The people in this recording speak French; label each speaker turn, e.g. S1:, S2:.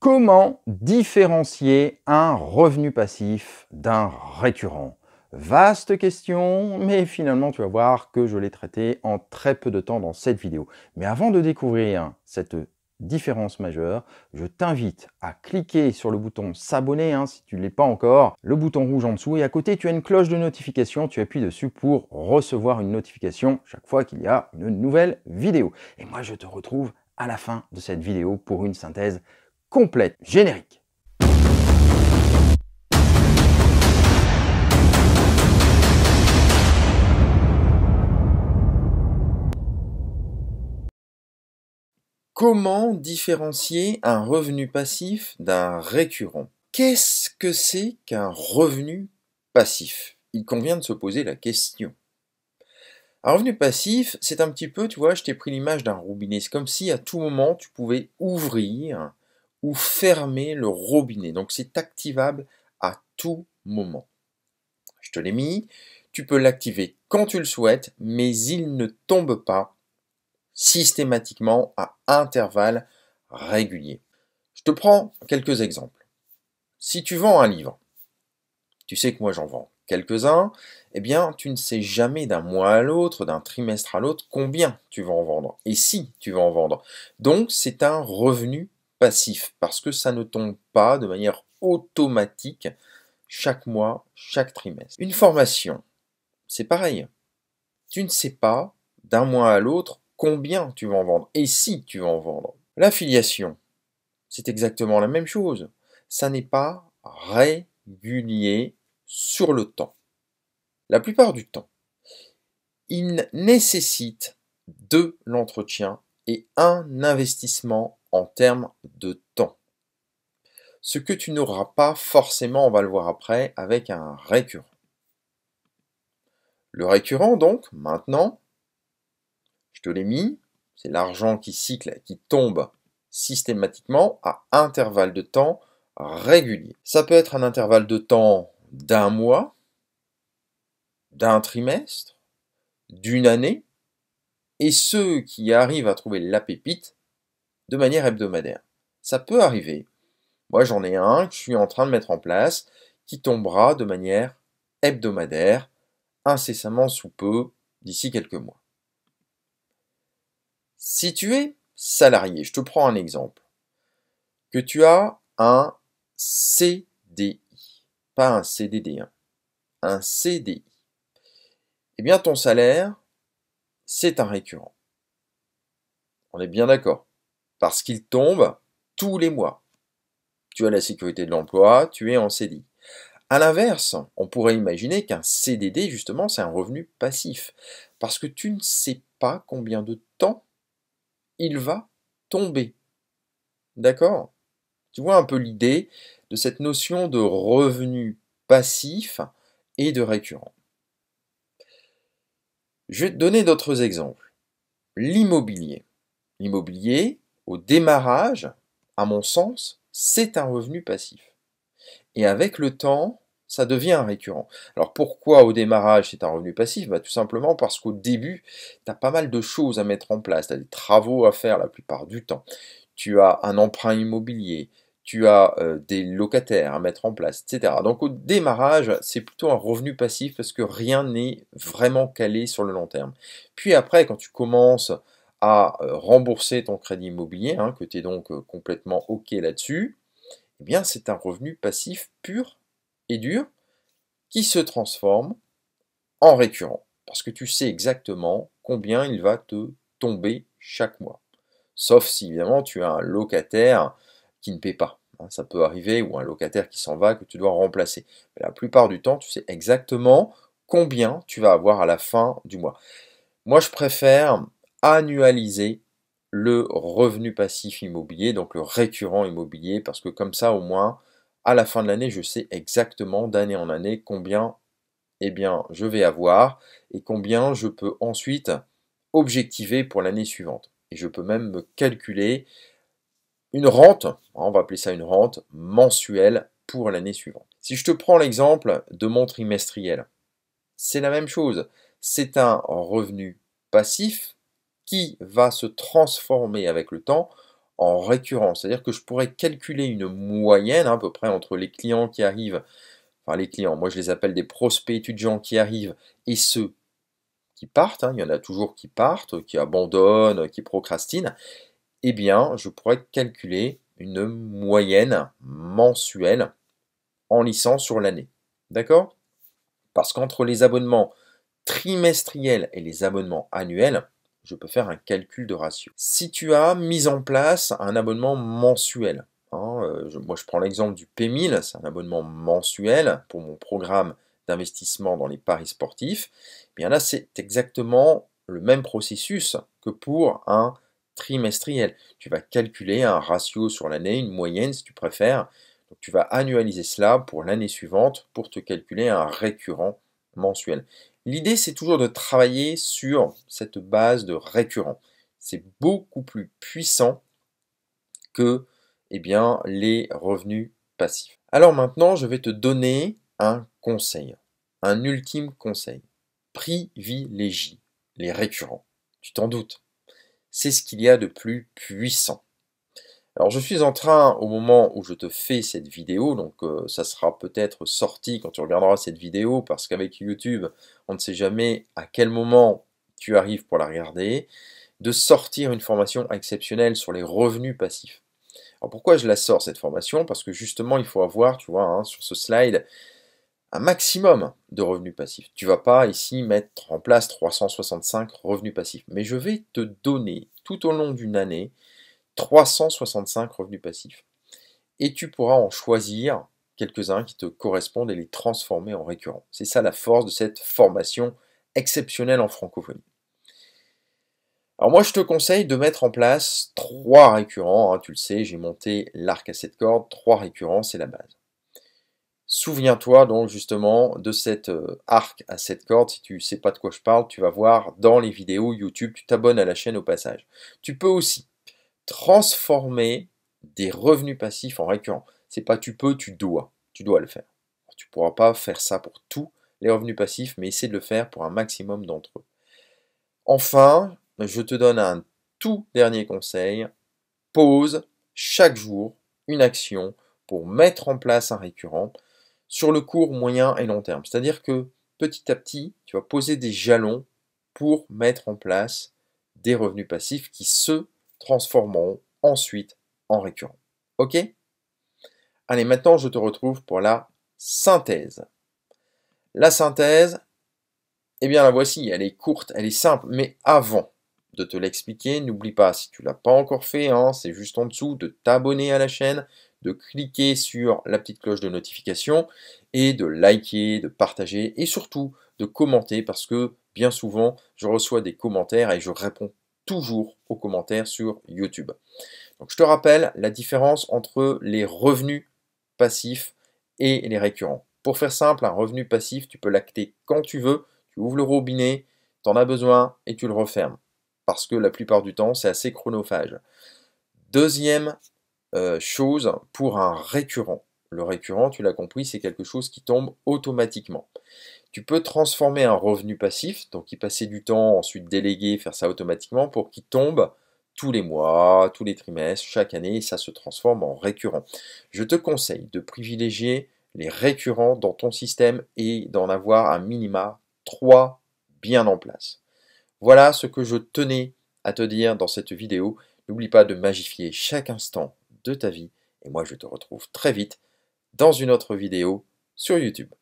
S1: Comment différencier un revenu passif d'un récurrent? Vaste question, mais finalement tu vas voir que je l'ai traité en très peu de temps dans cette vidéo. Mais avant de découvrir cette différence majeure, je t'invite à cliquer sur le bouton s'abonner si tu ne l'es pas encore, le bouton rouge en dessous et à côté tu as une cloche de notification, tu appuies dessus pour recevoir une notification chaque fois qu'il y a une nouvelle vidéo. Et moi je te retrouve à la fin de cette vidéo pour une synthèse complète. Générique. Comment différencier un revenu passif d'un récurrent? Qu'est-ce que c'est qu'un revenu passif? Il convient de se poser la question. Un revenu passif, c'est un petit peu, tu vois, je t'ai pris l'image d'un robinet. C'est comme si à tout moment, tu pouvais ouvrir ou fermer le robinet. Donc c'est activable à tout moment. Je te l'ai mis, tu peux l'activer quand tu le souhaites, mais il ne tombe pas systématiquement à intervalles réguliers. Je te prends quelques exemples. Si tu vends un livre, tu sais que moi j'en vends quelques-uns, eh bien tu ne sais jamais d'un mois à l'autre, d'un trimestre à l'autre, combien tu vas en vendre, et si tu vas en vendre. Donc c'est un revenu passif, parce que ça ne tombe pas de manière automatique chaque mois, chaque trimestre. Une formation, c'est pareil. Tu ne sais pas d'un mois à l'autre combien tu vas en vendre et si tu vas en vendre. L'affiliation, c'est exactement la même chose. Ça n'est pas régulier sur le temps. La plupart du temps, il nécessite de l'entretien et un investissement en termes de temps. Ce que tu n'auras pas forcément, on va le voir après, avec un récurrent. Le récurrent, donc, maintenant, je te l'ai mis, c'est l'argent qui cycle, qui tombe systématiquement à intervalles de temps réguliers. Ça peut être un intervalle de temps d'un mois, d'un trimestre, d'une année, et ceux qui arrivent à trouver la pépite de manière hebdomadaire. Ça peut arriver. Moi, j'en ai un que je suis en train de mettre en place qui tombera de manière hebdomadaire, incessamment sous peu, d'ici quelques mois. Si tu es salarié, je te prends un exemple, que tu as un CDI, pas un CDD, un CDI, eh bien ton salaire, c'est un récurrent. On est bien d'accord, parce qu'il tombe tous les mois. Tu as la sécurité de l'emploi, tu es en CDI. À l'inverse, on pourrait imaginer qu'un CDD, justement, c'est un revenu passif, parce que tu ne sais pas combien de temps il va tomber. D'accord? Tu vois un peu l'idée de cette notion de revenu passif et de récurrent. Je vais te donner d'autres exemples. L'immobilier. L'immobilier, au démarrage, à mon sens, c'est un revenu passif. Et avec le temps, ça devient un récurrent. Alors pourquoi au démarrage c'est un revenu passif? Tout simplement parce qu'au début, tu as pas mal de choses à mettre en place, tu as des travaux à faire la plupart du temps. Tu as un emprunt immobilier, tu as des locataires à mettre en place, etc. Donc au démarrage, c'est plutôt un revenu passif parce que rien n'est vraiment calé sur le long terme. Puis après, quand tu commences à rembourser ton crédit immobilier, que tu es donc complètement OK là-dessus, eh bien c'est un revenu passif pur et dur qui se transforme en récurrent. Parce que tu sais exactement combien il va te tomber chaque mois. Sauf si évidemment tu as un locataire qui ne paie pas. Ça peut arriver, ou un locataire qui s'en va, que tu dois remplacer. Mais la plupart du temps, tu sais exactement combien tu vas avoir à la fin du mois. Moi, je préfère annualiser le revenu passif immobilier, donc le récurrent immobilier, parce que comme ça, au moins, à la fin de l'année, je sais exactement d'année en année combien je vais avoir et combien je peux ensuite objectiver pour l'année suivante. Et je peux même me calculer une rente, on va appeler ça une rente mensuelle pour l'année suivante. Si je te prends l'exemple de mon trimestriel, c'est la même chose. C'est un revenu passif qui va se transformer avec le temps en récurrent. C'est-à-dire que je pourrais calculer une moyenne à peu près entre les clients qui arrivent, enfin les clients, moi je les appelle des prospects étudiants qui arrivent et ceux qui partent, hein, il y en a toujours qui partent, qui abandonnent, qui procrastinent, eh bien je pourrais calculer une moyenne mensuelle en licence sur l'année. D'accord? Parce qu'entre les abonnements trimestriels et les abonnements annuels, je peux faire un calcul de ratio. Si tu as mis en place un abonnement mensuel, hein, moi je prends l'exemple du P1000, c'est un abonnement mensuel pour mon programme d'investissement dans les paris sportifs, eh bien là c'est exactement le même processus que pour un trimestriel. Tu vas calculer un ratio sur l'année, une moyenne si tu préfères, donc tu vas annualiser cela pour l'année suivante pour te calculer un récurrent mensuel. L'idée, c'est toujours de travailler sur cette base de récurrent. C'est beaucoup plus puissant que eh bien, les revenus passifs. Alors maintenant, je vais te donner un conseil, un ultime conseil. Privilégie les récurrents. Tu t'en doutes. C'est ce qu'il y a de plus puissant. Alors je suis en train, au moment où je te fais cette vidéo, donc ça sera peut-être sorti quand tu regarderas cette vidéo, parce qu'avec YouTube, on ne sait jamais à quel moment tu arrives pour la regarder, de sortir une formation exceptionnelle sur les revenus passifs. Alors pourquoi je la sors cette formation? Parce que justement il faut avoir, tu vois, hein, sur ce slide, un maximum de revenus passifs. Tu ne vas pas ici mettre en place 365 revenus passifs, mais je vais te donner tout au long d'une année 365 revenus passifs. Et tu pourras en choisir quelques-uns qui te correspondent et les transformer en récurrents. C'est ça la force de cette formation exceptionnelle en francophonie. Alors moi je te conseille de mettre en place 3 récurrents, hein, tu le sais, j'ai monté l'arc à 7 cordes, 3 récurrents, c'est la base. Souviens-toi donc justement de cet arc à 7 cordes, si tu ne sais pas de quoi je parle, tu vas voir dans les vidéos YouTube, tu t'abonnes à la chaîne au passage. Tu peux aussi transformer des revenus passifs en récurrents. C'est pas tu peux, tu dois le faire. Tu ne pourras pas faire ça pour tous les revenus passifs, mais essaie de le faire pour un maximum d'entre eux. Enfin, je te donne un tout dernier conseil. Pose chaque jour une action pour mettre en place un récurrent sur le court, moyen et long terme. C'est-à-dire que petit à petit, tu vas poser des jalons pour mettre en place des revenus passifs qui se transformeront ensuite en récurrents. Ok? Allez, maintenant je te retrouve pour la synthèse. La synthèse, eh bien la voici, elle est courte, elle est simple, mais avant de te l'expliquer, n'oublie pas, si tu ne l'as pas encore fait, hein, c'est juste en dessous, de t'abonner à la chaîne, de cliquer sur la petite cloche de notification et de liker, de partager et surtout de commenter parce que bien souvent je reçois des commentaires et je réponds toujours aux commentaires sur YouTube. Donc je te rappelle la différence entre les revenus passifs et les récurrents. Pour faire simple, un revenu passif, tu peux l'acter quand tu veux, tu ouvres le robinet, tu en as besoin et tu le refermes. Parce que la plupart du temps, c'est assez chronophage. Deuxième chose pour un récurrent. Le récurrent, tu l'as compris, c'est quelque chose qui tombe automatiquement. Tu peux transformer un revenu passif, donc y passer du temps, ensuite déléguer, faire ça automatiquement, pour qu'il tombe tous les mois, tous les trimestres, chaque année, et ça se transforme en récurrent. Je te conseille de privilégier les récurrents dans ton système et d'en avoir un minima 3 bien en place. Voilà ce que je tenais à te dire dans cette vidéo. N'oublie pas de magifier chaque instant de ta vie et moi je te retrouve très vite dans une autre vidéo sur YouTube.